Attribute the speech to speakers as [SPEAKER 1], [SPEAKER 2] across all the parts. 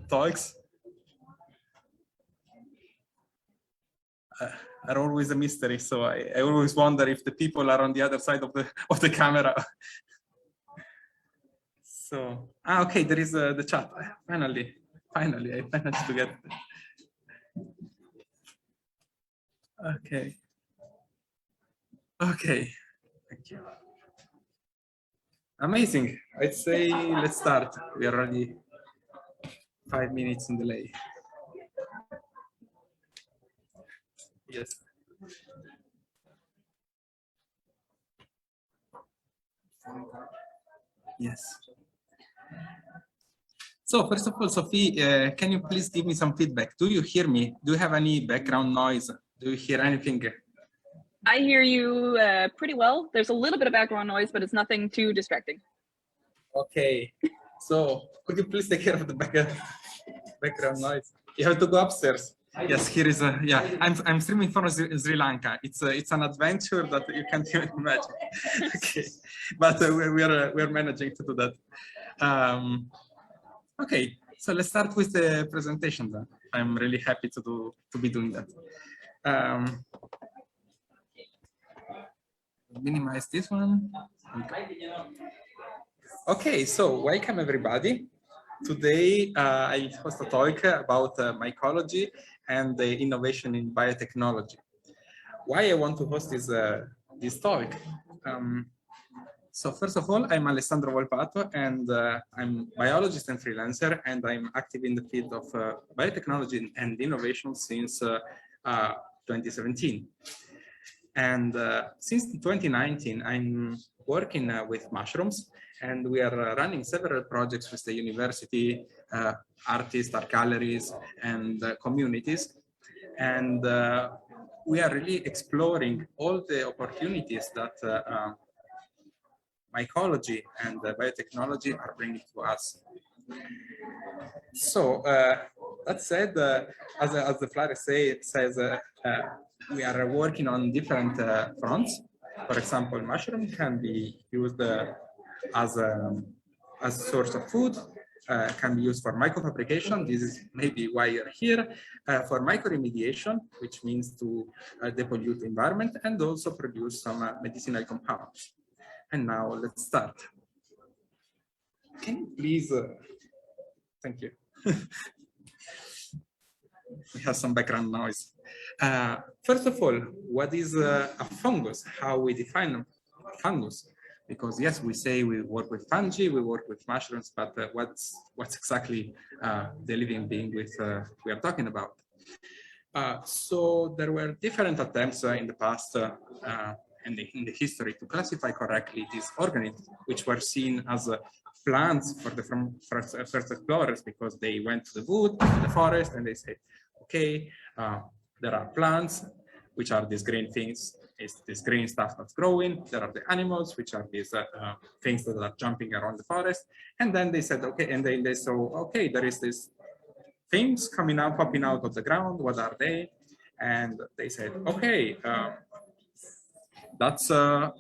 [SPEAKER 1] talks are always a mystery. So I always wonder if the people are on the other side of the camera. So, okay, there is the chat. Finally, I managed to get it. Okay, thank you. Amazing. I'd say let's start. We are already 5 minutes in delay. Yes. Yes. So first of all, Sophie, can you please give me some feedback? Do you hear me? Do you have any background noise? Do you hear anything?
[SPEAKER 2] I hear you pretty well. There's a little bit of background noise, but it's nothing too distracting. Okay. So could you please take care of the background noise? You have to go upstairs. Yes, here is a, yeah, I'm streaming from Sri Lanka. It's an adventure that you can't even imagine. Okay, but we're managing to do that. Okay, so let's start with the presentation then. I'm really happy to be doing that. Minimize this one. Okay, so welcome everybody. Today I host a talk about mycology and the innovation in biotechnology. Why I want to host this talk? So first of all, I'm Alessandro Volpato, and I'm biologist and freelancer, and I'm active in the field of biotechnology and innovation since 2017. And since 2019, I'm working with mushrooms, and we are running several projects with the university, artists, art galleries, and communities. And we are really exploring all the opportunities that mycology and biotechnology are bringing to us. So that said, as the flyer says, we are working on different fronts. For example, mushroom can be used as a source of food, can be used for mycofabrication. This is maybe why you're here, for mycoremediation, which means to depollute the environment and also produce some medicinal compounds. And now let's start. Can you please, thank you. We have some background noise. First of all, what is a fungus? How we define fungus? Because yes, we say we work with fungi, we work with mushrooms, but what's exactly the living being we are talking about? So there were different attempts in the past and in the history to classify correctly these organisms, which were seen as plants for the first explorers, because they went to the wood, to the forest, and they said, okay, there are plants, which are these green things, is this green stuff that's growing. There are the animals, which are these things that are jumping around the forest. And then they said, okay, and then they saw, okay, there is this things coming out, popping out of the ground. What are they? And they said, okay, that's a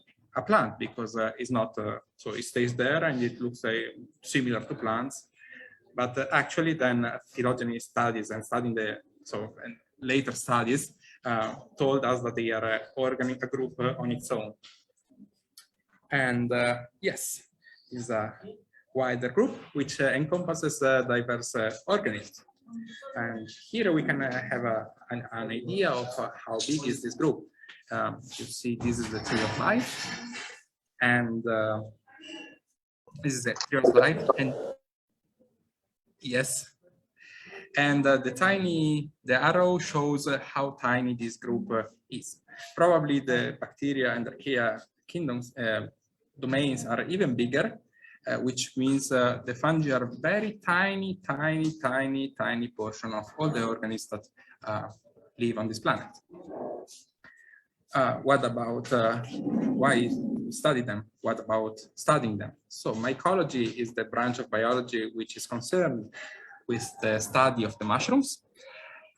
[SPEAKER 2] plant, because it's not, so it stays there and it looks similar to plants. But actually then phylogeny studies and studying and later studies told us that they are a group on its own. And yes, is a wider group which encompasses diverse organisms. And here we can have an idea of how big is this group. You see, this is the tree of life, and this is the tree of life, and yes, and the arrow shows how tiny this group is. Probably the bacteria and archaea kingdoms domains are even bigger, which means the fungi are very tiny portion of all the organisms that live on this planet. What about why study them? What about studying them? So mycology is the branch of biology which is concerned with the study of the mushrooms.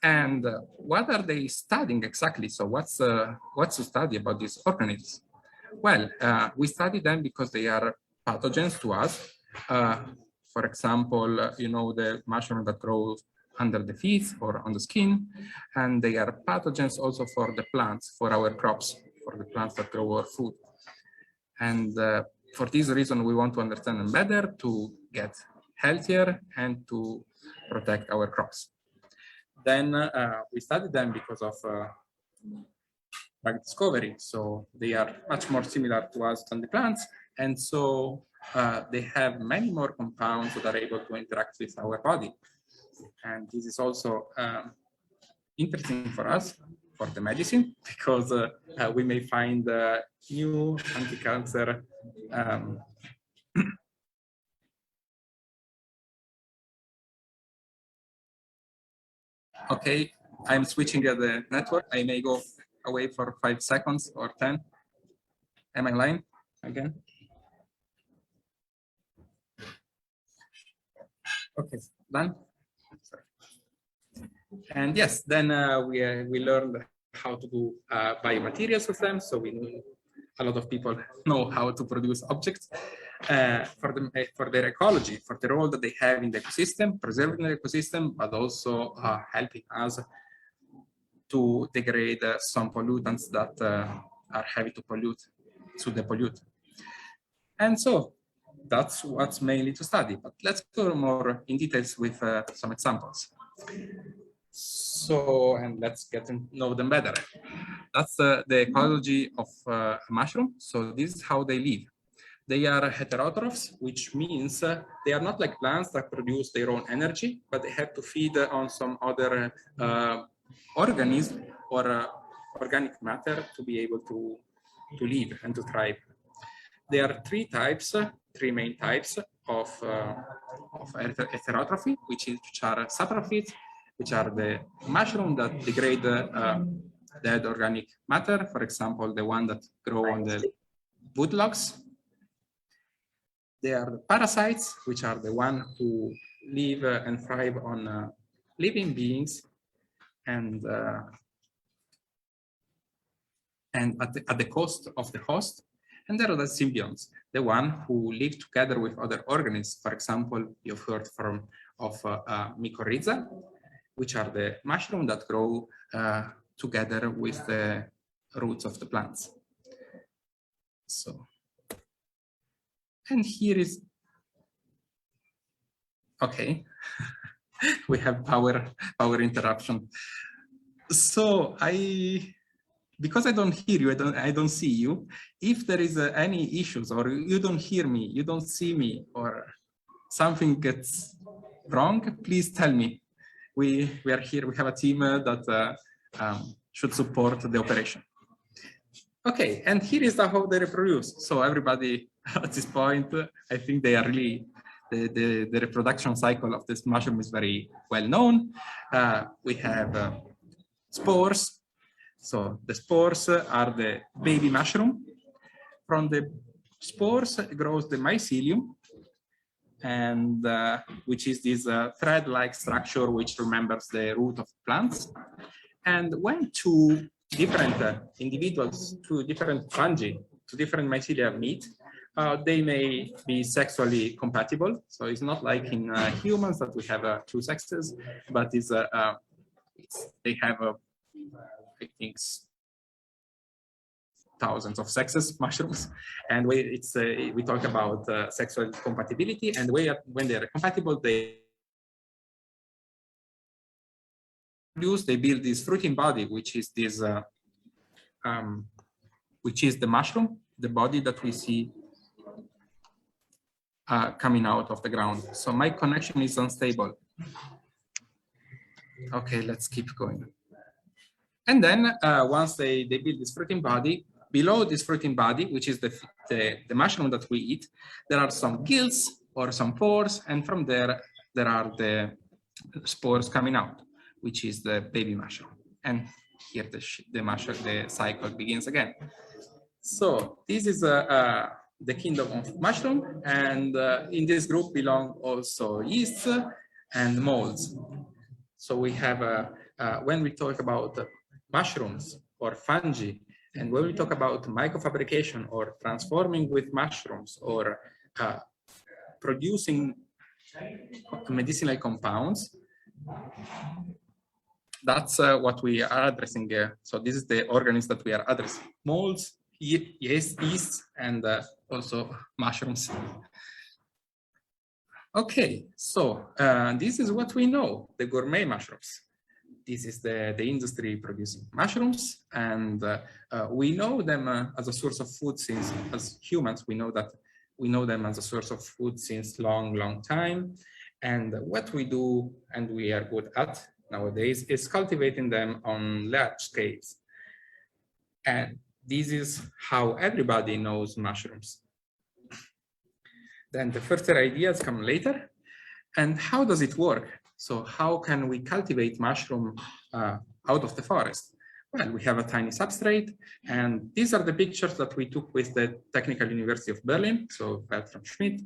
[SPEAKER 2] And what are they studying exactly? So what's to study about these organisms? Well, we study them because they are pathogens to us.
[SPEAKER 1] For example, you know, the mushroom that grows under the feet or on the skin, and they are pathogens also for the plants, for our crops, for the plants that grow our food. And for this reason, we want to understand them better to get healthier and to protect our crops. Then we studied them because of drug discovery. So they are much more similar to us than the plants. And so they have many more compounds that are able to interact with our body. And this is also interesting for us, for the medicine, because we may find new anti-cancer okay, I'm switching the network. I may go away for 5 seconds or 10. Am I lying again? Okay, done. Sorry. And yes, then we learned how to do biomaterials with them. So we knew a lot of people know how to produce objects for their ecology, for the role that they have in the ecosystem, preserving the ecosystem, but also helping us to degrade some pollutants that are heavy to pollute, to depollute. And so that's what's mainly to study, but let's go more in details with some examples. So, and let's get to know them better. That's the ecology of a mushroom. So this is how they live. They are heterotrophs, which means they are not like plants that produce their own energy, but they have to feed on some other organism or organic matter to be able to live and to thrive. There are three main types of heterotrophy, which are saprophytes, which are the mushroom that degrade dead organic matter. For example, the one that grow on the woodlogs. They are the parasites, which are the one who live and thrive on living beings, and at the cost of the host. And there are the symbionts, the one who live together with other organisms. For example, you've heard of mycorrhiza, which are the mushroom that grow together with the roots of the plants. So, and here is, okay, we have power interruption. So because I don't hear you, I don't see you. If there is any issues, or you don't hear me, you don't see me, or something gets wrong, please tell me. We are here. We have a team that should support the operation. Okay, and here is how they reproduce. So everybody at this point, I think they are really the reproduction cycle of this mushroom is very well known. We have spores. So the spores are the baby mushroom. From the spores grows the mycelium, and which is this thread-like structure which remembers the root of plants. And when two different individuals, two different fungi, two different mycelia meet, they may be sexually compatible. So it's not like in humans that we have two sexes, but they have I think thousands of sexes, mushrooms, and we talk about sexual compatibility, and when they are compatible, they build this fruiting body, which is this, which is the mushroom, the body that we see coming out of the ground. So my connection is unstable. Okay, let's keep going. And then once they build this fruiting body, below this fruiting body, which is the mushroom that we eat, there are some gills or some pores, and from there are the spores coming out, which is the baby mushroom. And here the cycle begins again. So this is the kingdom of mushroom, and in this group belong also yeasts and molds. So we have when we talk about mushrooms or fungi, and when we talk about mycofabrication or transforming with mushrooms or producing
[SPEAKER 2] medicinal compounds. That's what we are addressing here. So this is the organisms that we are addressing: molds, yeasts, and also mushrooms. Okay, so this is what we know, the gourmet mushrooms. This is the industry producing mushrooms, and we know them as a source of food since, as humans, we know them as a source of food since long time. And what we do, and we are good at nowadays, is cultivating them on large scales. And this is how everybody knows mushrooms. Then the further ideas come later. And how does it work? So how can we cultivate mushroom out of the forest? Well, we have a tiny substrate, and these are the pictures that we took with the Technical University of Berlin, so Bertram Schmidt.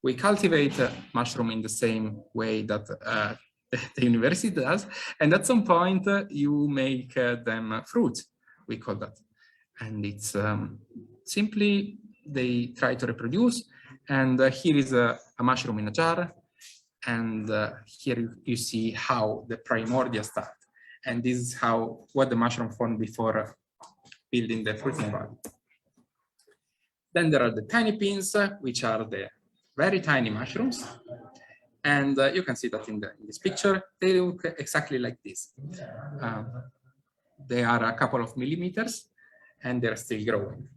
[SPEAKER 2] We cultivate mushroom in the same way that the university does, and at some point you make them fruit, we call that. And it's simply they try to reproduce, and here is a mushroom in a jar, and here you see how the primordia start. And this is what the mushroom formed before building the fruiting body. Then there are the tiny pins, which are the very tiny mushrooms. And you can see that in this picture, they look exactly like this. They are a couple of millimeters, and they're still growing.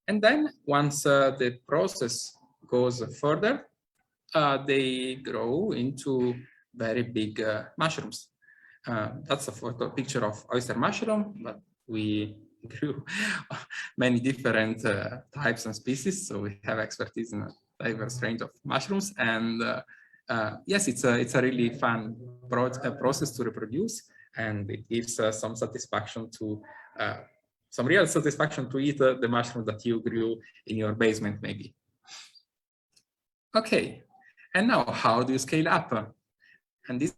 [SPEAKER 2] And then once the process goes further, they grow into very big mushrooms. That's a picture of oyster mushroom, but we grew many different types and species, so we have expertise in a diverse range of mushrooms. And yes, it's a really fun process to reproduce, and it gives some satisfaction to some real satisfaction to eat the mushroom that you grew in your basement, maybe. Okay, and now how do you scale up? And this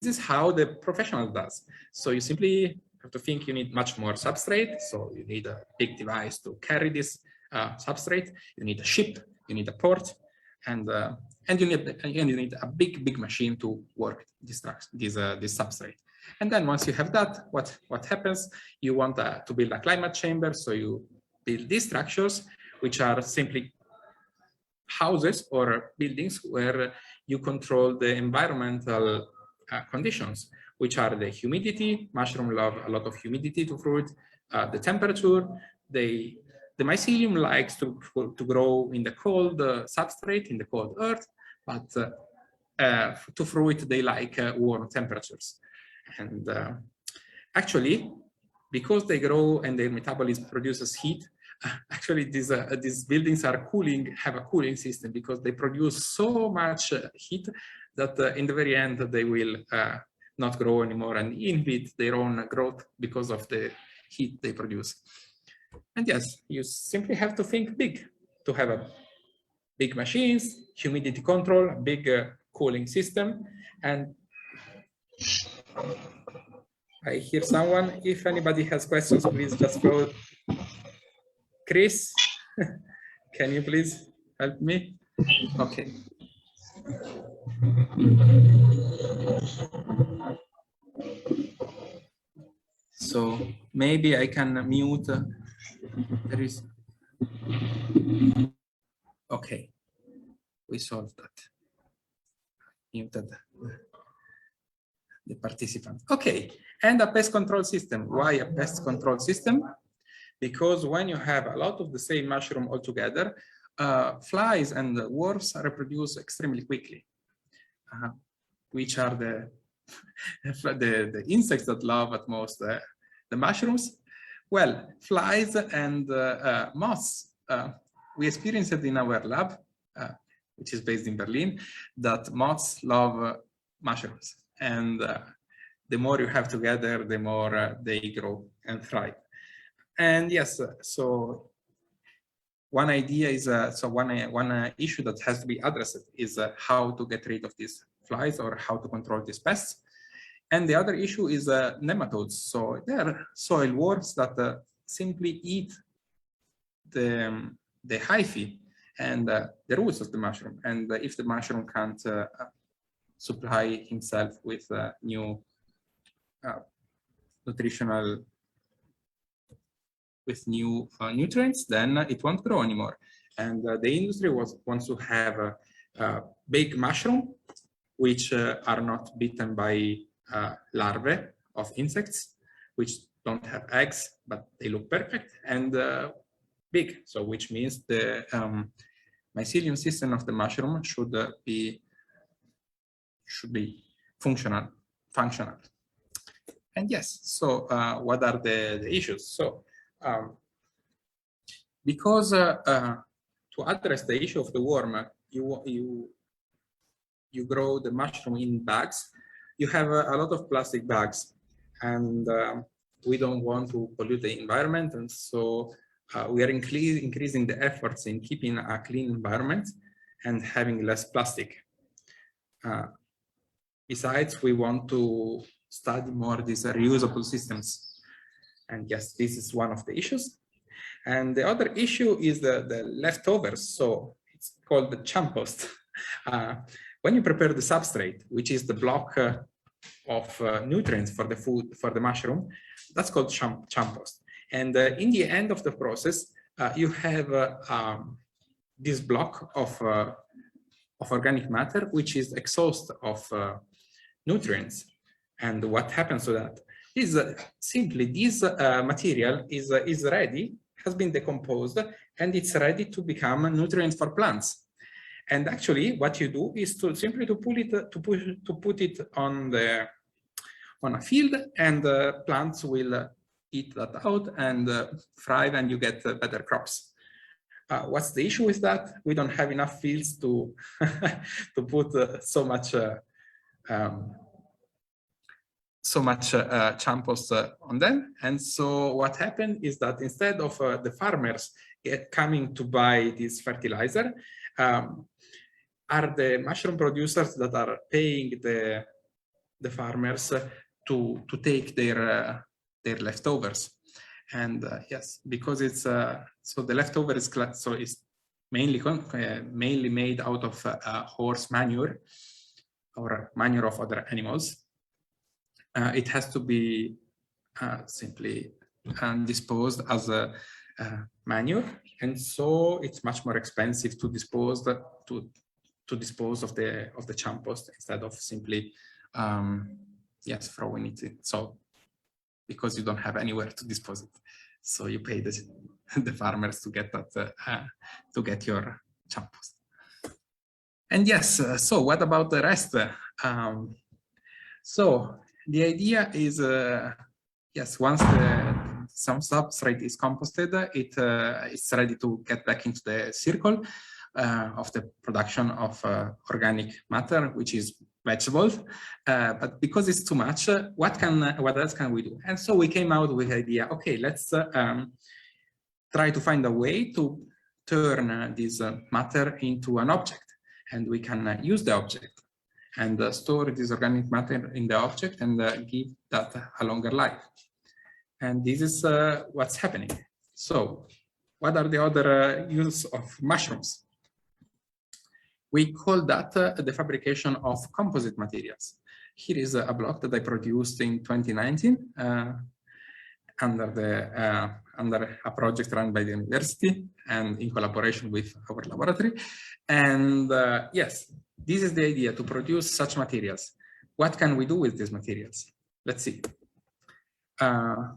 [SPEAKER 2] is how the professional does. So you simply have to think you need much more substrate. So you need a big device to carry this substrate. You need a ship, you need a port, and you need a big machine to work this substrate. And then once you have that, what happens? You want to build a climate chamber. So you build these structures, which are simply houses or buildings where you control the environmental conditions, which are the humidity. Mushroom love a lot of humidity to fruit, the temperature. The mycelium likes to grow in the cold substrate, in the cold earth, but to fruit they like warm temperatures. And actually, because they grow and their metabolism produces heat, actually these buildings have a cooling system, because they produce so much heat that in the very end they will not grow anymore and inhibit their own growth because of the heat they produce. And yes, you simply have to think big to have a big machines, humidity control, a big cooling system. And I hear someone. If anybody has questions, please just go. Chris, can you please help me? Okay. So maybe I can mute. There is. Okay, we solved that. Muted the participant. Okay, and a pest control system. Why a pest control system? Because when you have a lot of the same mushroom all together, flies and worms reproduce extremely quickly, which are the insects that love at most the mushrooms. Well, flies and moths. We experienced it in our lab, which is based in Berlin, that moths love mushrooms. And the more you have together, the more they grow and thrive. And yes, so one idea is, one issue that has to be addressed is how to get rid of these flies or how to control these pests. And the other issue is nematodes. So there are soil worms that simply eat the hyphae and the roots of the mushroom. And if the mushroom can't supply himself with new nutritional, with new nutrients, then it won't grow anymore. And the industry wants to have a big mushroom, which are not bitten by larvae of insects, which don't have eggs, but they look perfect, and big. So which means the mycelium system of the mushroom should be functional. And yes, so what are the issues? So because to address the issue of the worm, you grow the mushroom in bags. You have a lot of plastic bags, and we don't want to pollute the environment, and so we are increasing the efforts in keeping a clean environment and having less plastic. Besides, we want to study more these reusable systems, and yes, this is one of the issues. And the other issue is the leftovers. So it's called the compost. When you prepare the substrate, which is the block of nutrients for the food, for the mushroom, that's called compost. And in the end of the process, you have this block of organic matter, which is exhaust of nutrients. And what happens to that is simply this material is ready, has been decomposed, and it's ready to become a nutrient for plants. And actually, what you do is to simply put it on a field, and plants will eat that out and thrive, and you get better crops. What's the issue with that? We don't have enough fields to to put so much compost on them. And so what happened is that instead of the farmers coming to buy this fertilizer, are the mushroom producers that are paying the farmers to take their leftovers. And yes, because it's so the leftover is mainly made out of horse manure or manure of other animals. It has to be simply disposed as a manure, and so it's much more expensive to dispose of the compost instead of simply throwing it in. So because you don't have anywhere to dispose it, so you pay the farmers to get that to get your compost. And yes, so what about the rest? So the idea is, yes, once some substrate is composted, it's ready to get back into the circle of the production of organic matter, which is vegetables. But because it's too much, what else can we do? And so we came out with the idea, okay, let's try to find a way to turn this matter into an object, and we can use the object and store this organic matter in the object and give that a longer life. And this is what's happening. So what are the other uses of mushrooms? We call that the fabrication of composite materials. Here is a block that I produced in 2019 under a project run by the university and in collaboration with our laboratory. And yes, this is the idea, to produce such materials. What can we do with these materials? Let's see. I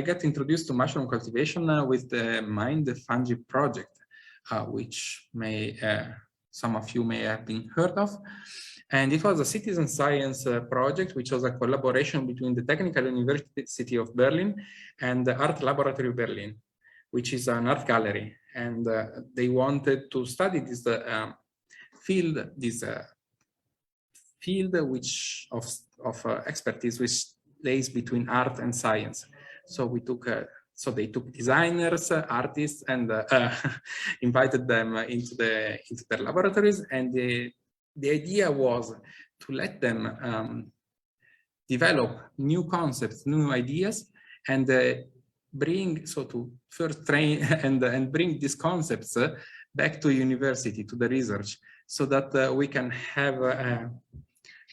[SPEAKER 2] got introduced to mushroom cultivation with the Mind the Fungi project, which some of you may have been heard of. And it was a citizen science project, which was a collaboration between the Technical University of Berlin and the Art Laboratory of Berlin, which is an art gallery. And they wanted to study this field which of expertise which lays between art and science. So we took so they took designers, artists, and invited them into their laboratories. And the idea was to let them develop new concepts, new ideas, and to first train and bring these concepts
[SPEAKER 1] back to university, to the research, so that we can have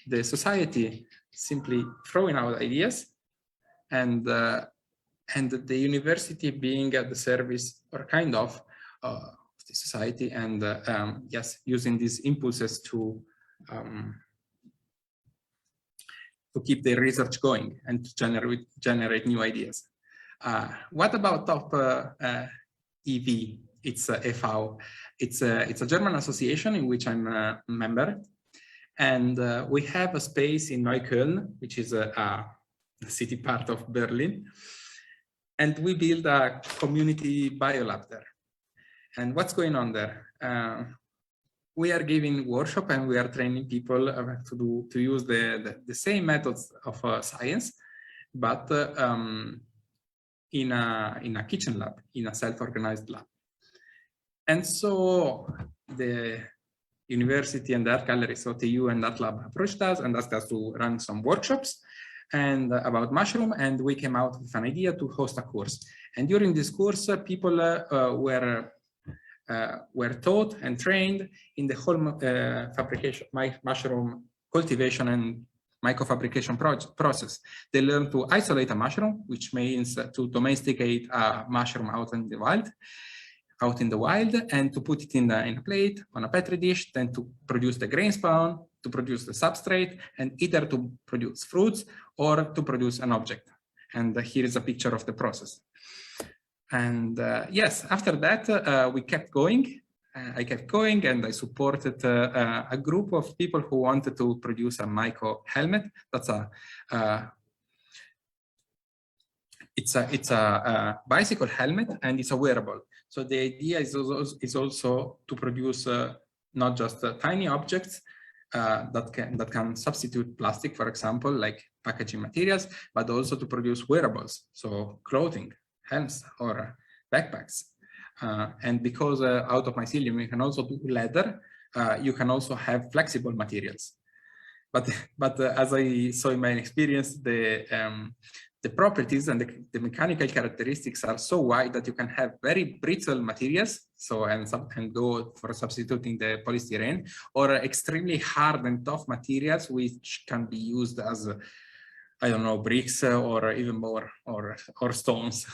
[SPEAKER 1] the society simply throwing out ideas and the university being at the service or kind of the society, and yes, using these impulses to keep the research going and to generate new ideas. What about Top EV? It's EV. It's a German association in which I'm a member, and we have a space in Neukölln, which is a city part of Berlin, and we build a community biolab there. And what's going on there? We are giving workshop and we are training people to use the same methods of science, but in a kitchen lab, in a self-organized lab. And so the university and the art gallery, so TU and Art Lab, approached us and asked us to run some workshops and about mushroom, and we came out with an idea to host a course. And during this course, people were taught and trained in the whole mushroom cultivation and mycofabrication process. They learned to isolate a mushroom, which means to domesticate a mushroom out in the wild, and to put it in a plate on a petri dish, then to produce the grain spawn, to produce the substrate, and either to produce fruits or to produce an object. And here is a picture of the process. And yes, after that, we kept going. I kept going, and I supported a group of people who wanted to produce a myco helmet. That's it's a bicycle helmet, and it's a wearable. So the idea is also to produce not just tiny objects that can substitute plastic, for example, like packaging materials, but also to produce wearables, so clothing, helms, or backpacks. And because out of mycelium you can also do leather, you can also have flexible materials. But as I saw in my experience, the properties and the mechanical characteristics are so wide that you can have very brittle materials, so and go for substituting the polystyrene, or extremely hard and tough materials which can be used as I don't know, bricks or even more, or stones.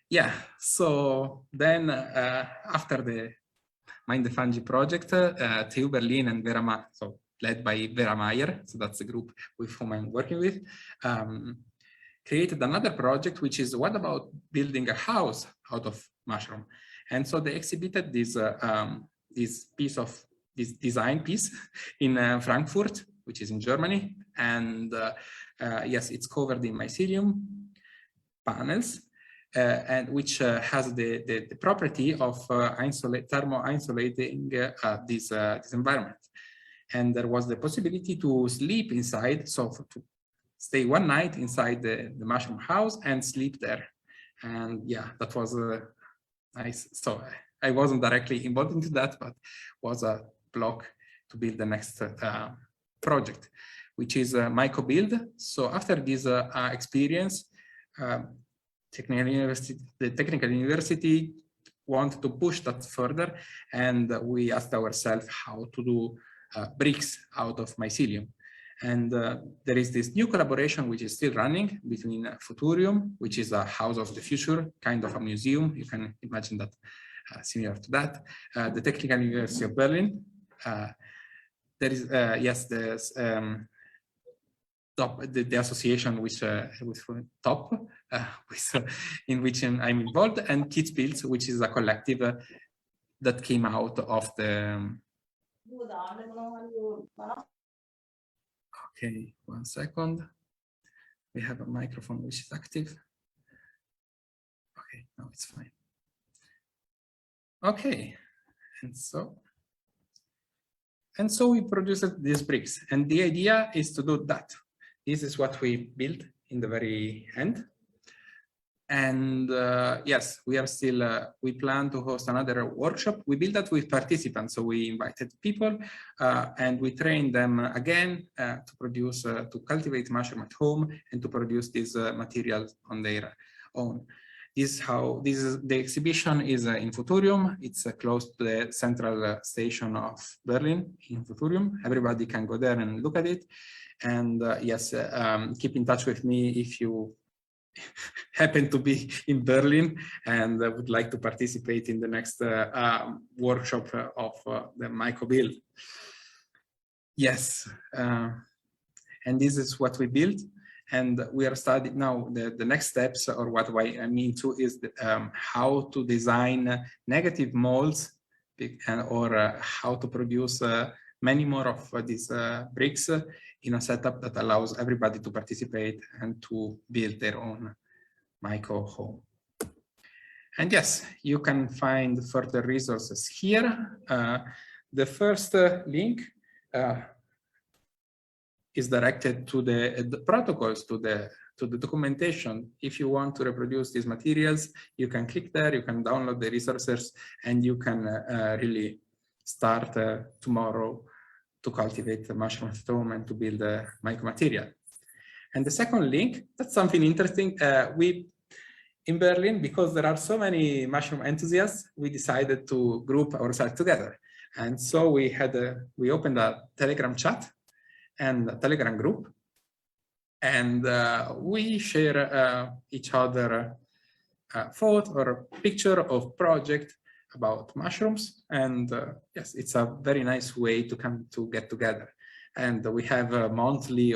[SPEAKER 1] Yeah, so then after the Mind the Fungi project, TU Berlin and Vera, so led by Vera Meyer, so that's the group with whom I'm working with, created another project, which is what about building a house out of mushroom? And so they exhibited this design piece in Frankfurt, which is in Germany, and yes, it's covered in mycelium panels, and which has the property of thermo-isolating this environment. And there was the possibility to sleep inside, so to stay one night inside the mushroom house and sleep there. And yeah, that was nice. So I wasn't directly involved into that, but was a block to build the next project, which is Myco Build. So after this experience, the Technical University wanted to push that further, and we asked ourselves how to do bricks out of mycelium. And there is this new collaboration which is still running between Futurium, which is a house of the future, kind of a museum. You can imagine that similar to that. The Technical University of Berlin. There is, yes, there's the association with Top, in which I'm involved, and Kids Builds, which is a collective that came out of the. Okay, 1 second. We have a microphone which is active. Okay, now it's fine. Okay, and so we produced these bricks, and the idea is to do that. This is what we built in the very end. And yes, we are still, we plan to host another workshop. We built that with participants. So we invited people and we trained them again to produce, to cultivate mushroom at home and to produce these materials on their own. the exhibition is in Futurium. It's close to the central station of Berlin in Futurium. Everybody can go there and look at it. And yes, keep in touch with me if you happen to be in Berlin and would like to participate in the next workshop of the mycobuild. Yes, and this is what we built. And we are studying now the next steps, or what I mean to is how to design negative molds or how to produce many more of these bricks in a setup that allows everybody to participate and to build their own myco home. And yes, you can find further resources here. The first link is directed to the protocols, to the documentation. If you want to reproduce these materials, you can click there, you can download the resources, and you can really start tomorrow to cultivate the mushrooms at home and to build a mycomaterial. And the second link, that's something interesting. We, in Berlin, because there are so many mushroom enthusiasts, we decided to group ourselves together. And so we opened a Telegram chat and a Telegram group, and we share each other thought or picture of project about mushrooms. And yes, it's a very nice way to come to get together. And we have monthly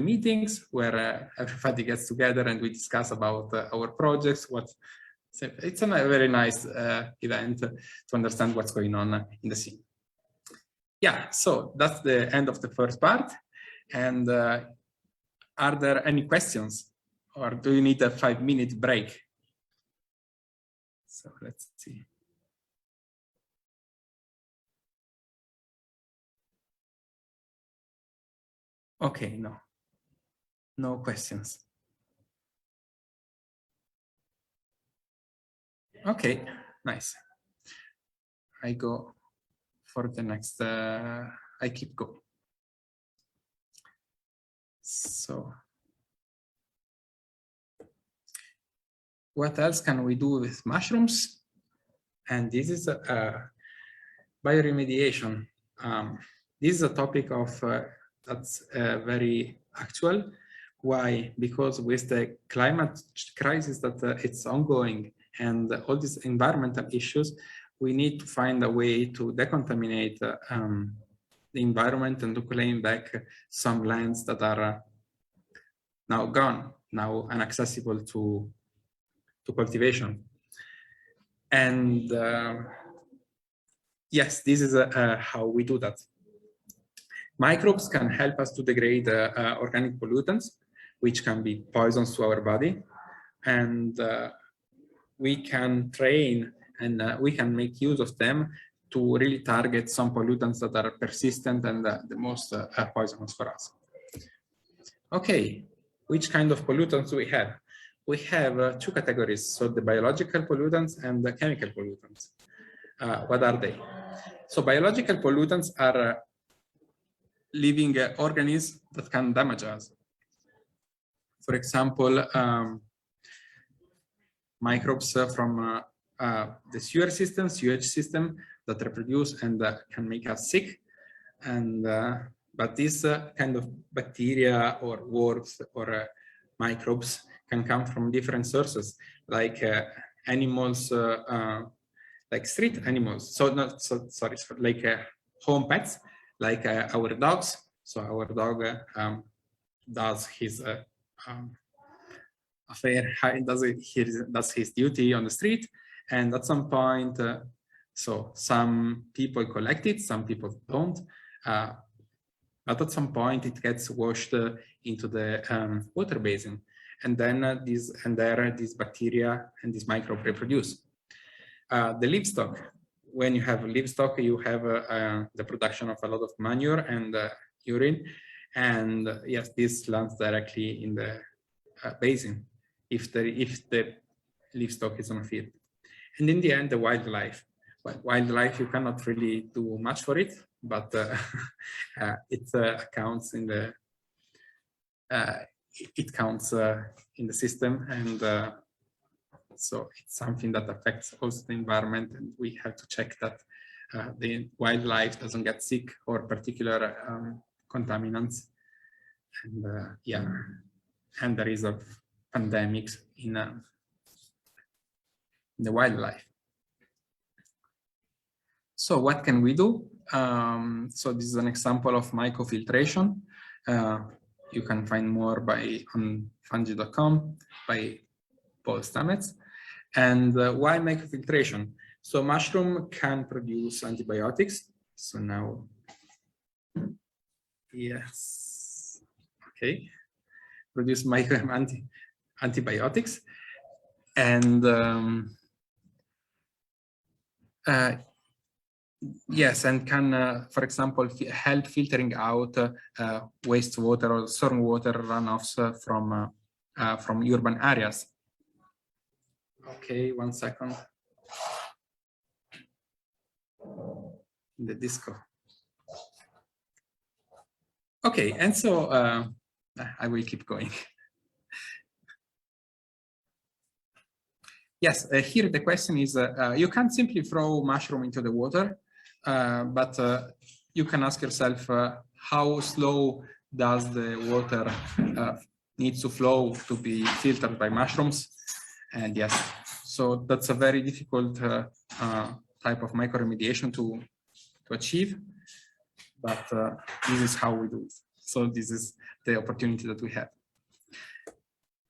[SPEAKER 1] meetings where everybody gets together and we discuss about our projects. It's a very nice event to understand what's going on in the scene. Yeah, so that's the end of the first part. And are there any questions, or do you need a 5-minute break? So let's see. Okay, no questions. Okay, nice. I go for the next, I keep going. So what else can we do with mushrooms? And this is bioremediation. This is a topic of that's very actual. Why? Because with the climate crisis that it's ongoing and all these environmental issues, we need to find a way to decontaminate the environment and to claim back some lands that are now gone, now inaccessible to cultivation. And yes, this is how we do that. Microbes can help us to degrade organic pollutants, which can be poisons to our body. And we can train and we can make use of them to really target some pollutants that are persistent and the most poisonous for us. Okay, which kind of pollutants do we have? We have two categories, so the biological pollutants and the chemical pollutants. What are they? So biological pollutants are living organisms that can damage us. For example, microbes from the sewage system that reproduce and can make us sick. And but this kind of bacteria or worms or microbes can come from different sources, like animals, like street animals. So not sorry, like home pets, like our dogs. So our dog does his affair, does his duty on the street, and at some point, so some people collect it, some people don't, but at some point it gets washed into the water basin, and then these bacteria and these microbes reproduce. The livestock, when you have livestock, you have the production of a lot of manure and urine, and yes, this lands directly in the basin if the livestock is on a field. And in the end, the wildlife. But wildlife, you cannot really do much for it, but it counts in the it counts in the system, and
[SPEAKER 2] So it's something that affects also the environment, and we have to check that the wildlife doesn't get sick or particular contaminants. And yeah, and there is a pandemics in the wildlife. So what can we do? So this is an example of mycofiltration. You can find more on fungi.com by Paul Stamets. And why mycofiltration? So mushroom can produce antibiotics. So now, yes, okay, produce antibiotics, and yes, and can, for example, help filtering out wastewater or stormwater runoffs from urban areas. Okay, 1 second. The disco. Okay, and so I will keep going. Yes, here the question is, you can't simply throw mushroom into the water, but you can ask yourself, how slow does the water need to flow to be filtered by mushrooms? And yes, so that's a very difficult type of mycoremediation to achieve, but this is how we do it. So this is the opportunity that we have.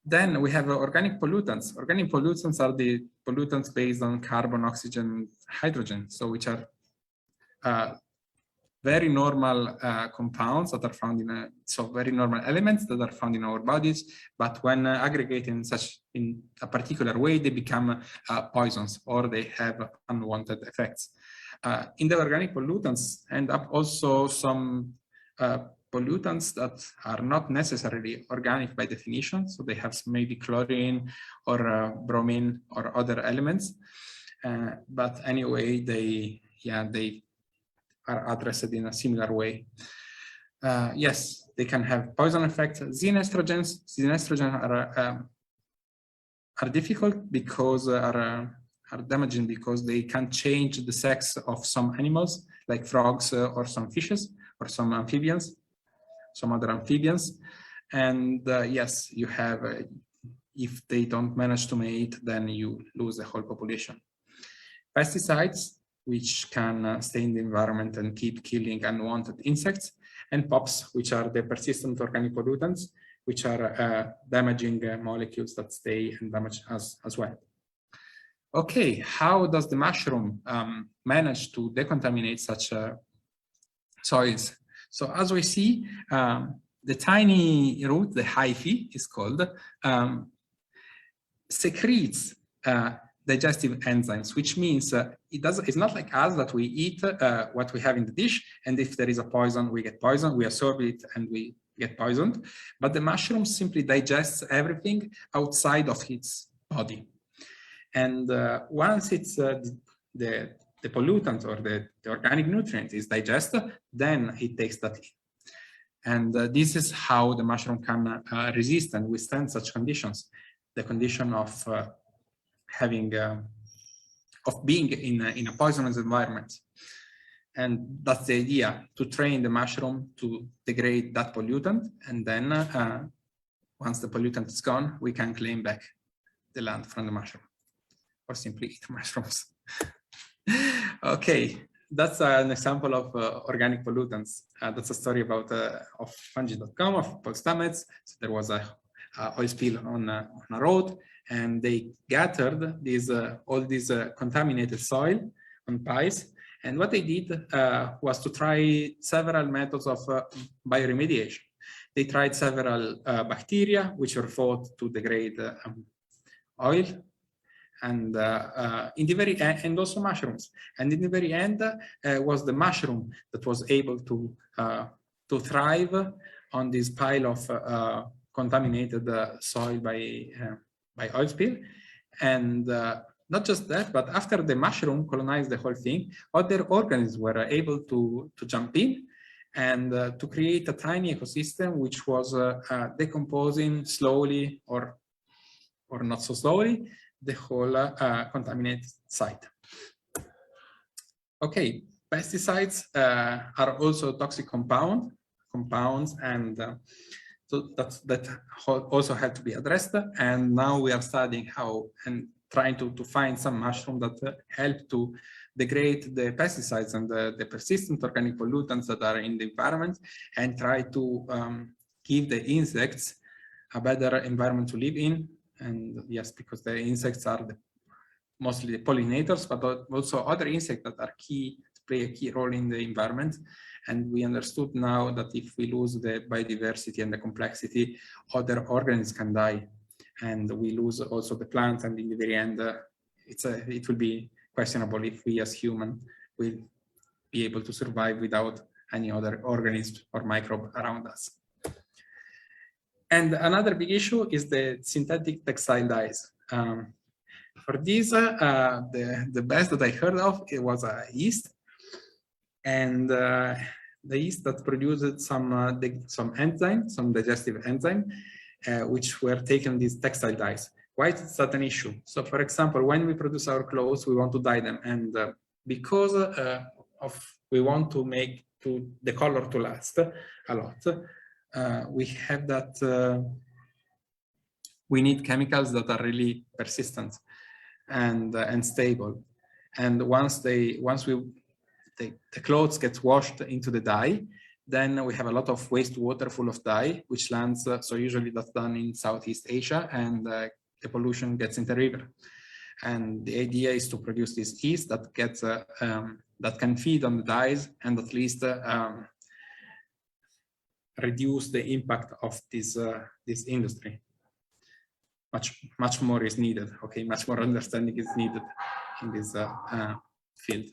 [SPEAKER 2] Then we have organic pollutants. Organic pollutants are the pollutants based on carbon, oxygen, hydrogen, so which are very normal compounds that are found so very normal elements that are found in our bodies, but when aggregated in a particular way, they become poisons, or they have unwanted effects. In the organic pollutants end up also some pollutants that are not necessarily organic by definition, so they have maybe chlorine or bromine or other elements, but anyway, they are addressed in a similar way. Yes, they can have poison effects. Xenestrogens are difficult because are damaging because they can change the sex of some animals, like frogs or some fishes or some amphibians, some other amphibians. And yes, you have, if they don't manage to mate, then you lose the whole population. Pesticides, which can stay in the environment and keep killing unwanted insects, and POPs, which are the persistent organic pollutants, which are damaging molecules that stay and damage us as well. Okay, how does the mushroom manage to decontaminate such soils? So as we see, the tiny root, the hyphae is called, secretes digestive enzymes, which means it's not like us that we eat what we have in the dish, and if there is a poison, we get poison, we absorb it and we get poisoned. But the mushroom simply digests everything outside of its body. And once it's the pollutant or the organic nutrient is digested, then it takes that in. And this is how the mushroom can resist and withstand such conditions. The condition of being in a poisonous environment. And that's the idea, to train the mushroom to degrade that pollutant, and then once the pollutant is gone, we can claim back the land from the mushroom, or simply eat mushrooms. Okay, that's an example of organic pollutants. That's a story about of fungi.com, of Paul Stamets. So there was a oil spill on a road, and they gathered all these contaminated soil on piles. And what they did was to try several methods of bioremediation. They tried several bacteria, which were thought to degrade oil, and in the very end, and also mushrooms. And in the very end, was the mushroom that was able to thrive on this pile of contaminated soil by oil spill. And not just that, but after the mushroom colonized the whole thing, other organisms were able to jump in and to create a tiny ecosystem which was decomposing slowly or not so slowly, the whole contaminated site. Okay, pesticides are also toxic compounds, and so that also have to be addressed. And now we are studying how and trying to find some mushroom that help to degrade the pesticides and the persistent organic pollutants that are in the environment, and try to give the insects a better environment to live in. And yes, because the insects are mostly the pollinators, but also other insects that are play a key role in the environment. And we understood now that if we lose the biodiversity and the complexity, other organisms can die, and we lose also the plants. And in the very end, it will be questionable if we as humans will be able to survive without any other organism or microbe around us. And another big issue is the synthetic textile dyes. For this, the best that I heard of, it was a yeast, and the yeast that produced some enzyme, some digestive enzyme, which were taken these textile dyes. Why is that an issue? So, for example, when we produce our clothes, we want to dye them, and because we want to make the color to last a lot, we have that we need chemicals that are really persistent and stable. And once the clothes get washed into the dye, then we have a lot of wastewater full of dye, which lands. So usually that's done in Southeast Asia, and the pollution gets in the river. And the idea is to produce this yeast that gets that can feed on the dyes, and at least reduce the impact of this industry. Much more is needed. Okay, much more understanding is needed in this field.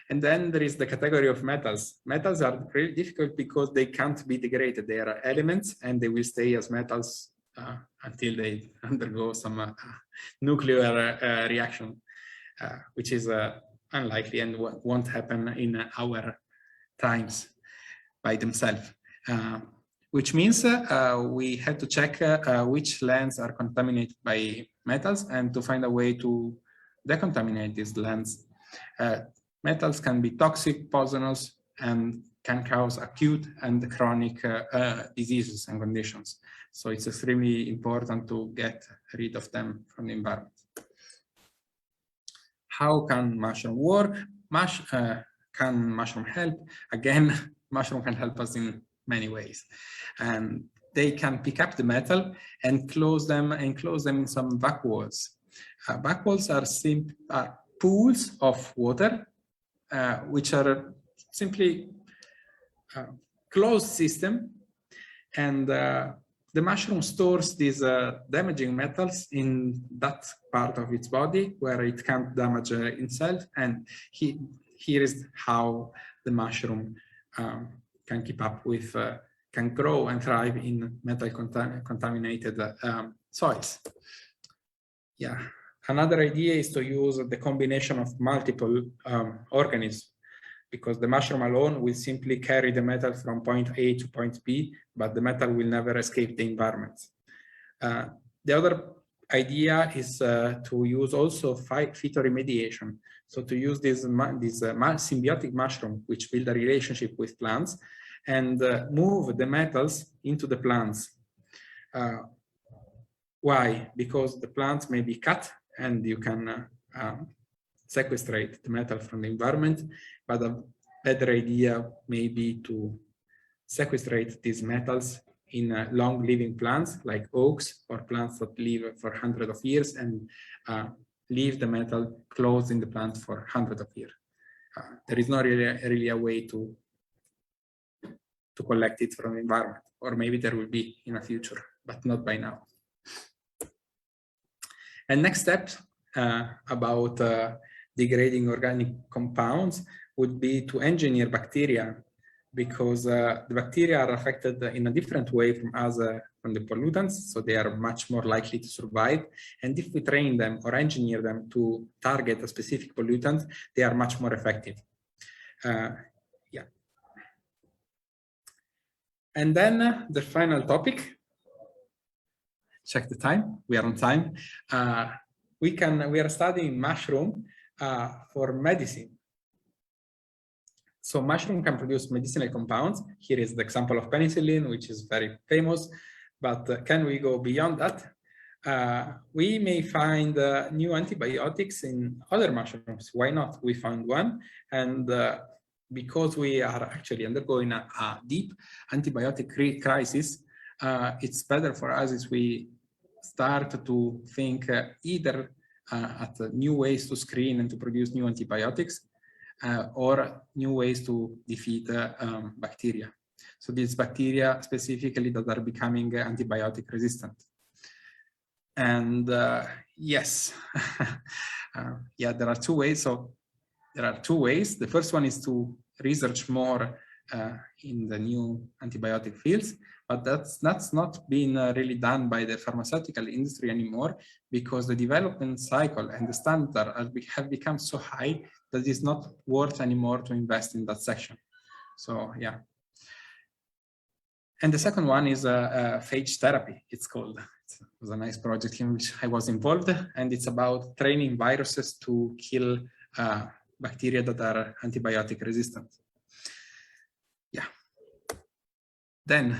[SPEAKER 2] And then there is the category of metals. Metals are really difficult because they can't be degraded. They are elements, and they will stay as metals until they undergo some nuclear reaction, which is unlikely and won't happen in our times by themselves. Which means we have to check which lands are contaminated by metals, and to find a way to decontaminate these lands. Metals can be toxic, poisonous, and can cause acute and chronic diseases and conditions. So it's extremely important to get rid of them from the environment. How can mushroom work? Can mushroom help? Again, mushroom can help us in many ways. And they can pick up the metal and close them in some vacuoles. Vacuoles are pools of water, which are simply closed system, and the mushroom stores these damaging metals in that part of its body where it can't damage itself. And here is how the mushroom can keep up with, can grow and thrive in metal contaminated soils. Yeah. Another idea is to use the combination of multiple organisms, because the mushroom alone will simply carry the metal from point A to point B, but the metal will never escape the environment. The other idea is to use also phytoremediation. So to use this symbiotic mushroom, which build a relationship with plants, and move the metals into the plants. Why? Because the plants may be cut, and you can sequestrate the metal from the environment, but a better idea may be to sequestrate these metals in long-living plants like oaks, or plants that live for hundreds of years, and leave the metal closed in the plant for hundreds of years. There is not really a way to collect it from the environment, or maybe there will be in the future, but not by now. And next step about degrading organic compounds would be to engineer bacteria, because the bacteria are affected in a different way from us, from the pollutants, so they are much more likely to survive. And if we train them or engineer them to target a specific pollutant, they are much more effective. Yeah. And then the final topic. Check the time, we are on time. we are studying mushroom for medicine. So mushroom can produce medicinal compounds. Here is the example of penicillin, which is very famous. But can we go beyond that? We may find new antibiotics in other mushrooms. Why not? We found one. And because we are actually undergoing a deep antibiotic crisis, it's better for us if we start to think either at new ways to screen and to produce new antibiotics, or new ways to defeat bacteria. So these bacteria specifically that are becoming antibiotic resistant. And yes, yeah, there are two ways. So there are two ways. The first one is to research more in the new antibiotic fields, but that's not being really done by the pharmaceutical industry anymore, because the development cycle and the standard have become so high that it's not worth anymore to invest in that section. So yeah. And the second one is phage therapy, it's called. It was a nice project in which I was involved, and it's about training viruses to kill bacteria that are antibiotic resistant. Yeah. Then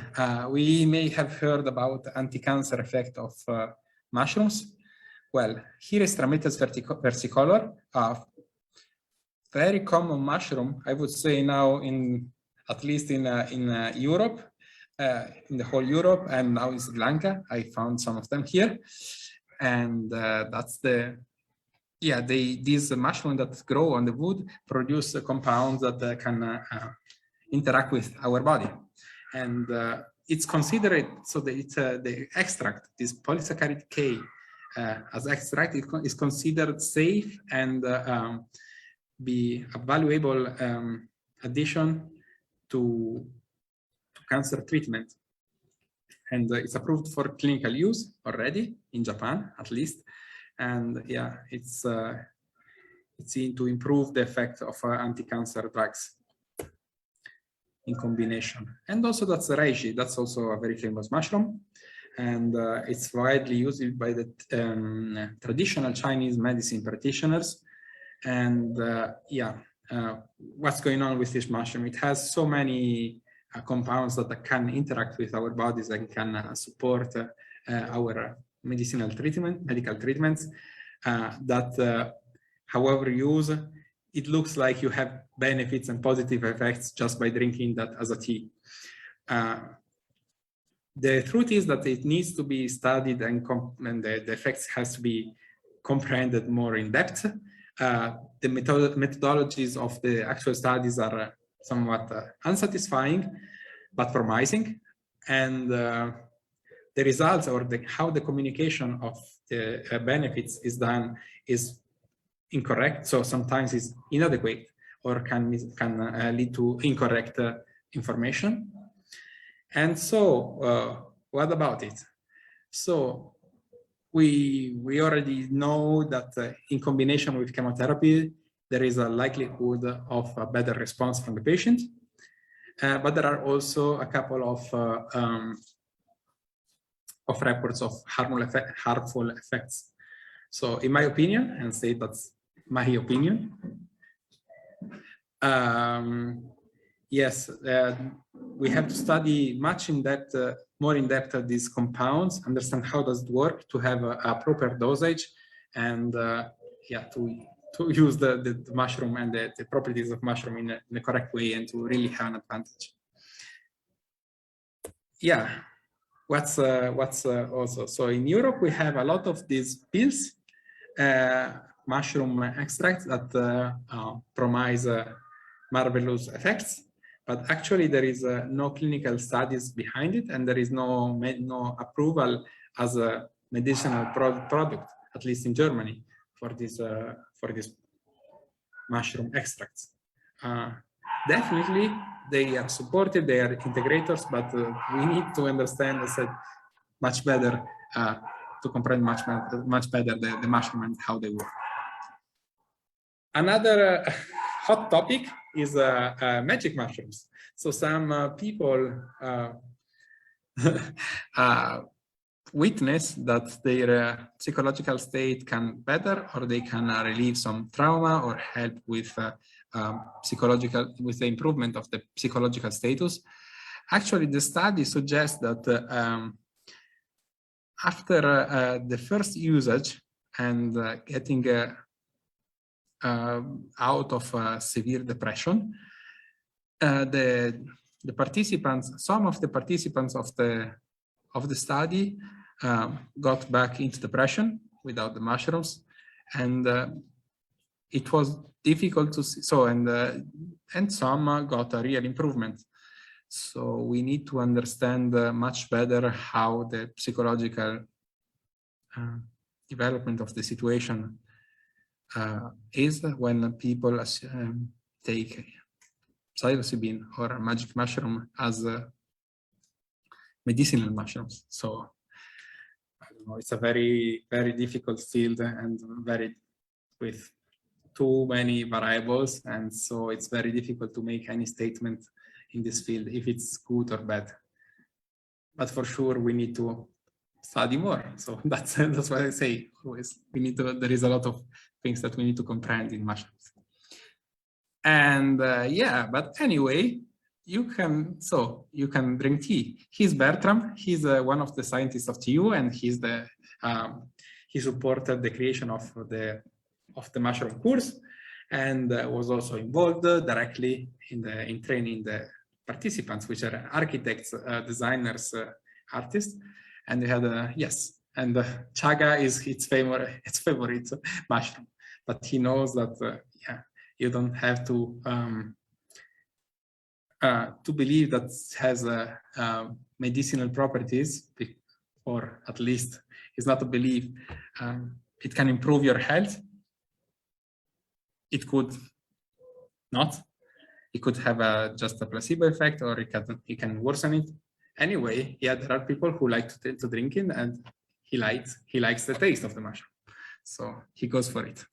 [SPEAKER 2] we may have heard about anti-cancer effect of mushrooms. Well, here is Trametes versicolor, a very common mushroom, I would say now at least in Europe, in the whole Europe, and now in Sri Lanka. I found some of them here, and that's these mushrooms that grow on the wood produce compounds that can interact with our body, and it's considered so that it's the extract, this polysaccharide K, as extract is considered safe and be a valuable addition to cancer treatment. And it's approved for clinical use already in Japan, at least. And yeah, it's seen to improve the effect of anti-cancer drugs in combination. And also that's reishi, that's also a very famous mushroom. And it's widely used by the traditional Chinese medicine practitioners. And what's going on with this mushroom? It has so many compounds that can interact with our bodies and can support our medical treatments that however you use, it looks like you have benefits and positive effects just by drinking that as a tea. The truth is that it needs to be studied and the effects has to be comprehended more in depth. The methodologies of the actual studies are somewhat unsatisfying, but promising. And the results or how the communication of the benefits is done is incorrect. So sometimes it's inadequate or can lead to incorrect information. And so what about it? So we already know that in combination with chemotherapy, there is a likelihood of a better response from the patient. But there are also a couple of reports of harmful effects. So in my opinion, and say that's my opinion, yes, we have to study more in depth these compounds, understand how does it work to have a proper dosage, and to use the mushroom and the properties of mushroom in the correct way and to really have an advantage. Yeah, what's also, so in Europe we have a lot of these pills, mushroom extracts that promise marvelous effects, but actually there is no clinical studies behind it, and there is no approval as a medicinal product, at least in Germany, for this mushroom extracts. Definitely, they are supported, they are integrators, but we need to understand much better to comprehend much better the mushroom and how they work. Another hot topic is magic mushrooms. So some people
[SPEAKER 1] witness that their psychological state can better, or they can relieve some trauma or help with with the improvement of the psychological status. Actually, the study suggests that after the first usage and getting out of severe depression, the participants, some of the participants of the study got back into depression without the mushrooms, and it was difficult to see. So, and some got a real improvement. So we need to understand much better how the psychological development of the situation is when people take psilocybin or magic mushroom as medicinal mushrooms. So I don't know, it's a very, very difficult field and very with too many variables, and so it's very difficult to make any statement in this field if it's good or bad. But for sure we need to study more. So that's what I say always. We need to, there is a lot of things that we need to comprehend in mushrooms. And yeah, but anyway, you can drink tea. He's Bertram. He's one of the scientists of TU, and he's the he supported the creation of the mushroom course, and was also involved directly in training the participants, which are architects, designers, artists. And we had yes, and chaga is its favorite mushroom, but he knows that yeah, you don't have to believe that it has medicinal properties, or at least it's not a belief. It can improve your health. It could not. It could have just a placebo effect, or it can worsen it. Anyway, yeah, there are people who like to drink it, and he likes the taste of the mushroom, so he goes for it.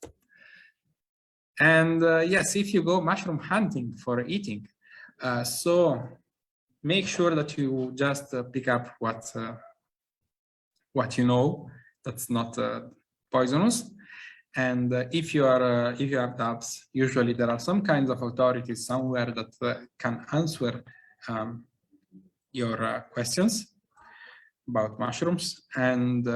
[SPEAKER 1] And yes, if you go mushroom hunting for eating, so make sure that you just pick up what you know that's not poisonous. And if you have doubts, usually there are some kinds of authorities somewhere that can answer your questions about mushrooms. And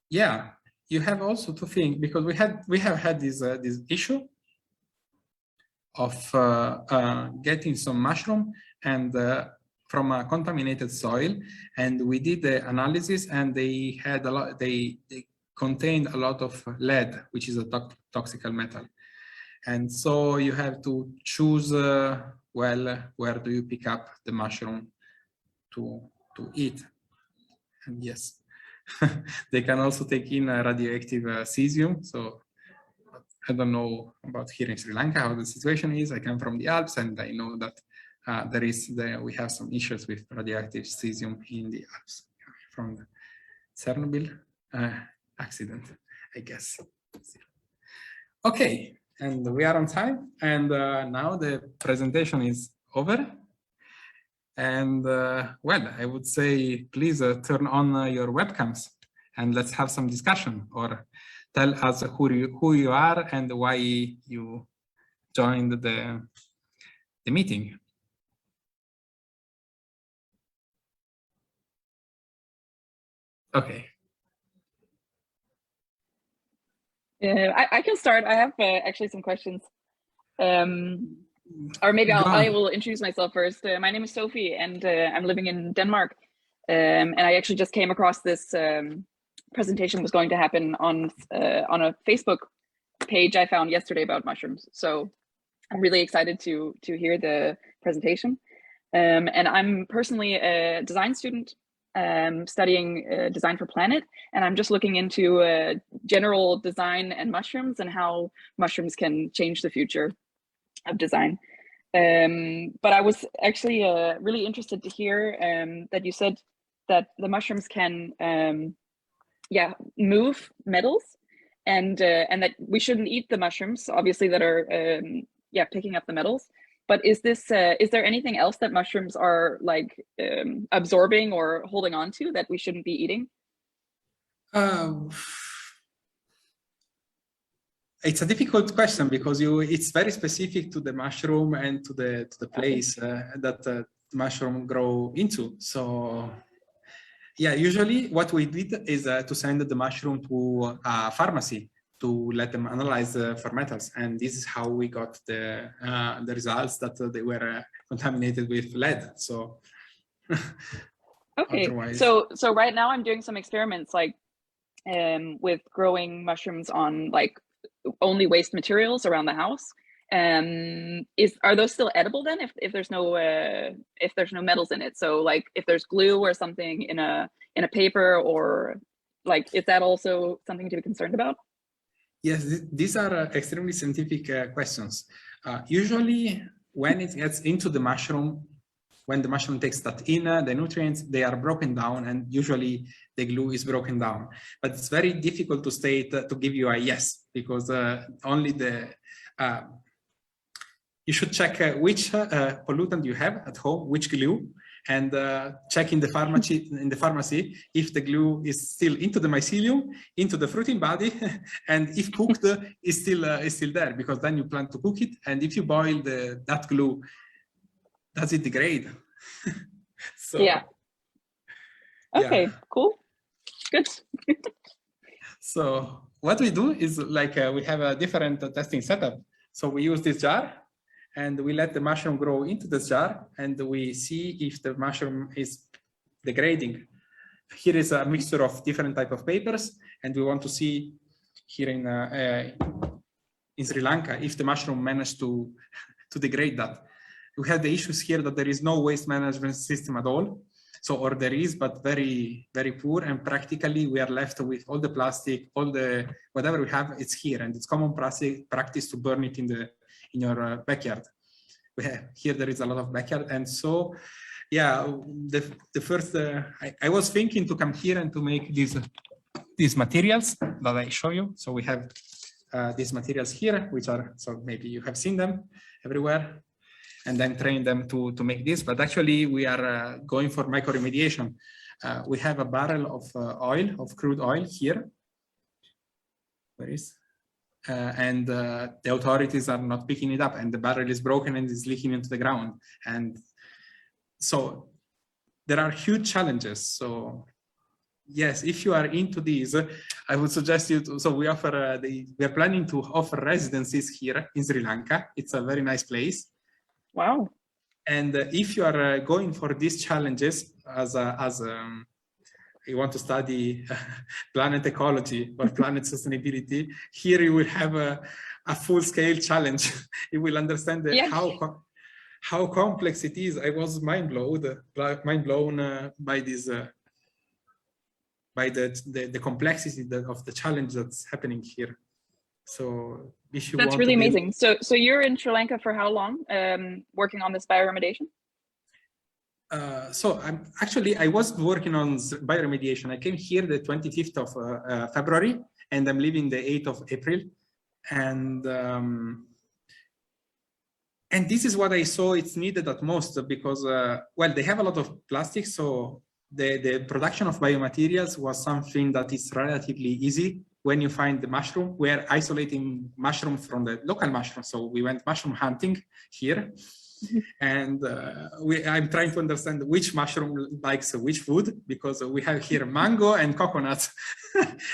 [SPEAKER 1] yeah, you have also to think, because we have had this issue of getting some mushroom and from a contaminated soil, and we did the analysis, and they had a lot. They contained a lot of lead, which is a toxic metal, and so you have to choose well, where do you pick up the mushroom to eat. And yes, they can also take in radioactive cesium. So I don't know about here in Sri Lanka how the situation is. I come from the Alps, and I know that we have some issues with radioactive cesium in the Alps from the Chernobyl accident, I guess. Okay, and we are on time, and now the presentation is over. And well, I would say, please turn on your webcams and let's have some discussion, or tell us who you are and why you joined the meeting. Okay.
[SPEAKER 3] I can start. I have actually some questions. Or maybe I will introduce myself first. My name is Sophie, and I'm living in Denmark. And I actually just came across this presentation was going to happen on a Facebook page I found yesterday about mushrooms. So I'm really excited to hear the presentation. And I'm personally a design student, studying design for planet, and I'm just looking into general design and mushrooms, and how mushrooms can change the future of design. But I was actually really interested to hear that you said that the mushrooms can move metals, and that we shouldn't eat the mushrooms, obviously, that are picking up the metals. But is there anything else that mushrooms are like absorbing or holding on to that we shouldn't be eating?
[SPEAKER 1] It's a difficult question because it's very specific to the mushroom and to the place that the mushroom grow into. So yeah, usually what we did is to send the mushroom to a pharmacy to let them analyze for metals, and this is how we got the results that they were contaminated with lead. So
[SPEAKER 3] okay,
[SPEAKER 1] otherwise...
[SPEAKER 3] so right now I'm doing some experiments like with growing mushrooms on like only waste materials around the house. Are those still edible then if there's no metals in it? So like if there's glue or something in a paper, or like, is that also something to be concerned about?
[SPEAKER 1] Yes, these are extremely scientific questions. Usually when it gets into the mushroom, when the mushroom takes that in, the nutrients, they are broken down, and usually the glue is broken down. But it's very difficult to state, to give you a yes, because only you should check which pollutant you have at home, which glue, and check in the pharmacy if the glue is still into the mycelium, into the fruiting body, and if cooked is still there, because then you plan to cook it, and if you boil that glue, does it degrade? So
[SPEAKER 3] yeah. Okay, yeah. Cool, good.
[SPEAKER 1] So what we do is like we have a different testing setup. So we use this jar, and we let the mushroom grow into this jar, and we see if the mushroom is degrading. Here is a mixture of different type of papers, and we want to see here in Sri Lanka if the mushroom managed to degrade that. We have the issues here that there is no waste management system at all. So, or there is, but very, very poor. And practically we are left with all the plastic, all the, whatever we have, it's here. And it's common practice to burn it in your backyard. Here there is a lot of backyard. And so, yeah, the first, I was thinking to come here and to make these materials that I show you. So we have these materials here, which are, so maybe you have seen them everywhere, and then train them to make this. But actually we are going for mycoremediation. We have a barrel of crude oil here. Where is? And the authorities are not picking it up, and the barrel is broken and is leaking into the ground. And so there are huge challenges. So yes, if you are into these, I would suggest you to, so we offer, we are planning to offer residencies here in Sri Lanka. It's a very nice place.
[SPEAKER 3] Wow.
[SPEAKER 1] And if you are going for these challenges you want to study planet ecology or planet sustainability, here you will have a full-scale challenge. You will understand how complex it is. I was mind blown by this, by the complexity of the challenge that's happening here. So if you
[SPEAKER 3] that's really amazing. So you're in Sri Lanka for how long, working on this bioremediation?
[SPEAKER 1] So I was working on bioremediation. I came here the 25th of February, and I'm leaving the 8th of April. And this is what I saw it's needed at most, because, well, they have a lot of plastic. So the production of biomaterials was something that is relatively easy. When you find the mushroom, we're isolating mushroom from the local mushroom. So we went mushroom hunting here. And I'm trying to understand which mushroom likes which food, because we have here mango and coconut.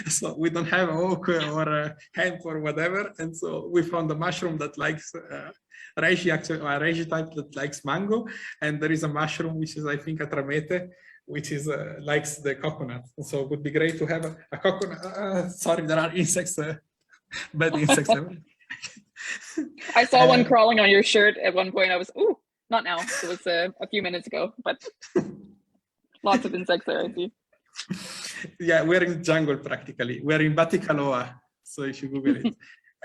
[SPEAKER 1] So we don't have oak or hemp or whatever. And so we found a mushroom that likes reishi, actually, a reishi type that likes mango. And there is a mushroom, which is, I think, a tramete, which is likes the coconut. So it would be great to have a coconut. Sorry, there are insects, bad insects.
[SPEAKER 3] I saw one crawling on your shirt at one point. I was, ooh, not now. It was a few minutes ago, but lots of insects there, I see.
[SPEAKER 1] Yeah, we're in jungle practically. We're in Batikaloa. So if you Google it.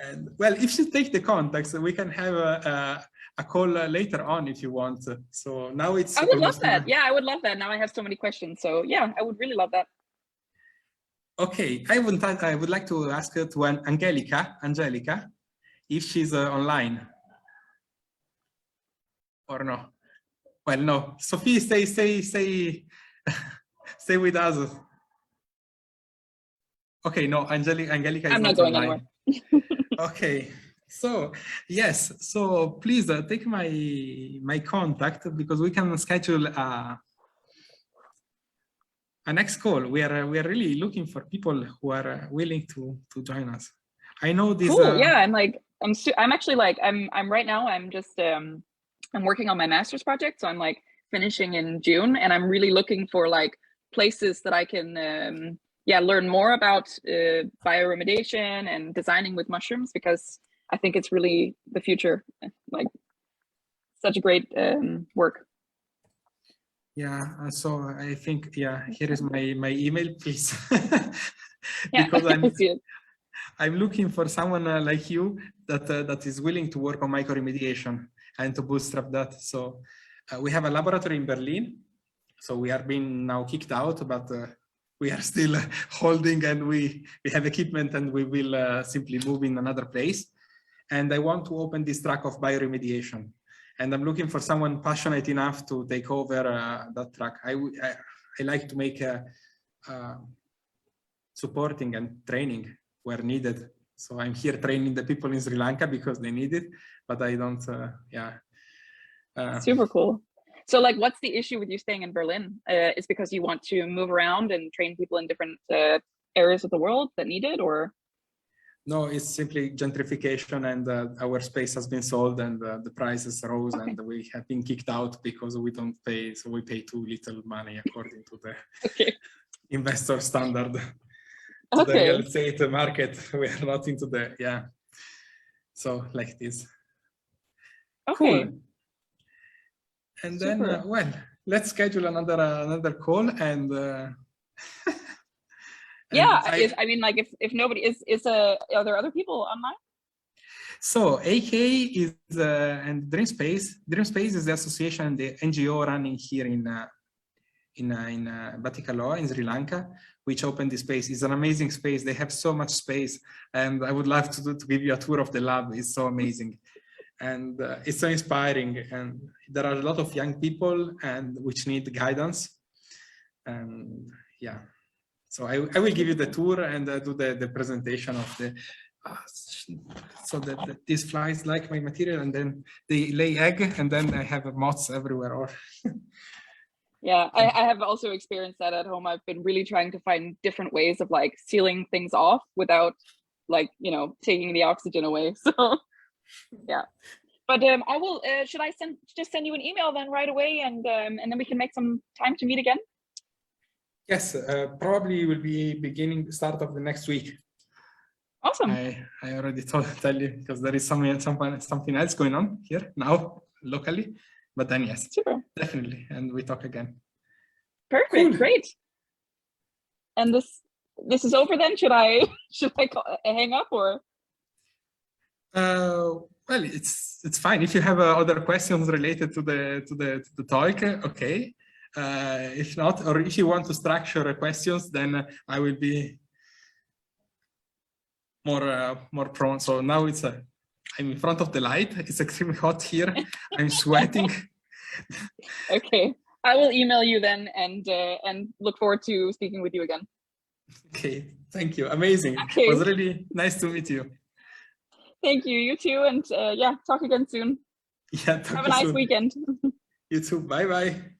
[SPEAKER 1] And well, if you take the contacts, we can have a call later on if you want. So now it's...
[SPEAKER 3] I would love that. Yeah, I would love that. Now I have so many questions. So yeah, I would really love that.
[SPEAKER 1] Okay, I would like to ask to Angelica, if she's online. or no? Well, no. Sophie, stay with us. Okay, no, Angelica is
[SPEAKER 3] I'm
[SPEAKER 1] not
[SPEAKER 3] not going
[SPEAKER 1] online.
[SPEAKER 3] anywhere.
[SPEAKER 1] Okay, so yes, so please take my contact, because we can schedule a next call. We are really looking for people who are willing to join us. I know this.
[SPEAKER 3] Cool. Yeah, I'm actually like I'm right now. I'm just I'm working on my master's project, so I'm like finishing in June, and I'm really looking for like places that I can learn more about bioremediation and designing with mushrooms, because I think it's really the future. Like such a great work.
[SPEAKER 1] Yeah, so I think, yeah, here is my email, please.
[SPEAKER 3] Yeah,
[SPEAKER 1] Because
[SPEAKER 3] I see it.
[SPEAKER 1] I'm looking for someone like you that is willing to work on mycoremediation and to bootstrap that. So we have a laboratory in Berlin. So we are being now kicked out, but we are still holding, and we have equipment, and we will simply move in another place. And I want to open this track of bioremediation. And I'm looking for someone passionate enough to take over that track. I like to make supporting and training where needed. So I'm here training the people in Sri Lanka because they need it, but I don't,
[SPEAKER 3] Super cool. So like, what's the issue with you staying in Berlin? Is because you want to move around and train people in different areas of the world that need it, or?
[SPEAKER 1] No, it's simply gentrification, and our space has been sold, and the prices rose, okay. And we have been kicked out because we don't pay, so we pay too little money according to the investor standard. To the real estate market, we are not into the, so like this.
[SPEAKER 3] Okay.
[SPEAKER 1] Cool. And then, well, let's schedule another call, and
[SPEAKER 3] yeah, I mean, like, if nobody are there other people online?
[SPEAKER 1] So AK is and Dreamspace. Dreamspace is the association, the NGO running here in Batticaloa in Sri Lanka, which opened this space. It's an amazing space. They have so much space, and I would love to give you a tour of the lab. It's so amazing, and it's so inspiring. And there are a lot of young people and which need guidance. And yeah. So I will give you the tour and do the presentation of the, so that these flies like my material, and then they lay egg, and then I have moths everywhere. Or
[SPEAKER 3] yeah, I have also experienced that at home. I've been really trying to find different ways of like sealing things off without like, you know, taking the oxygen away. So yeah, but I will, should I just send you an email then right away, and then we can make some time to meet again?
[SPEAKER 1] Yes, probably will be start of the next week.
[SPEAKER 3] Awesome.
[SPEAKER 1] I already tell you, because there is something else going on here now locally, but then yes,
[SPEAKER 3] super,
[SPEAKER 1] definitely, and we talk again.
[SPEAKER 3] Perfect, cool. Great. And this is over then. Should I hang up, or?
[SPEAKER 1] Well, it's fine if you have other questions related to the talk. Okay. If not, or if you want to structure questions, then I will be more prone. So now it's I'm in front of the light. It's extremely hot here. I'm sweating.
[SPEAKER 3] Okay, I will email you then, and look forward to speaking with you again.
[SPEAKER 1] Okay, thank you. Amazing.
[SPEAKER 3] Okay.
[SPEAKER 1] It was really nice to meet you.
[SPEAKER 3] Thank you. You too, and yeah, talk again soon.
[SPEAKER 1] Yeah.
[SPEAKER 3] Have a nice weekend.
[SPEAKER 1] You too. Bye bye.